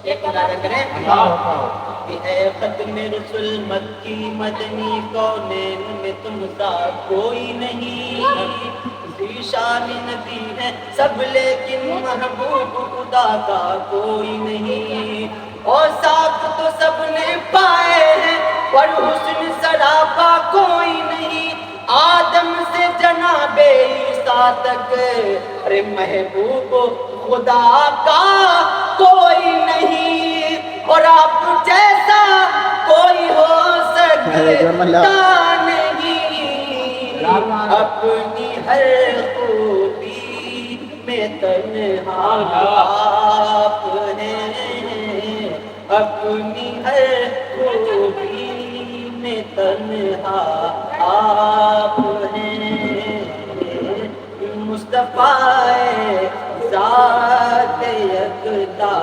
ایک مظاہرہ کریں کہ اے ختم رسول مکی مدنی کونین میں تم سا کوئی نہیں، ذیشان نبی ہے سب لیکن محبوب خدا کا کوئی نہیں، اور ساتھ تو سب نے پائے ہیں پر حسن سراپا کوئی نہیں، آدم سے جناب عیسیٰ تک ارے محبوب خدا کا کوئی نہیں، اور آپ جیسا کوئی ہو سکتا نہیں، اپنی ہر خوبی میں تنہا آپ ہیں، اپنی ہر خوبی میں تنہا آپ ہیں، مصطفیٰ ذات یکتا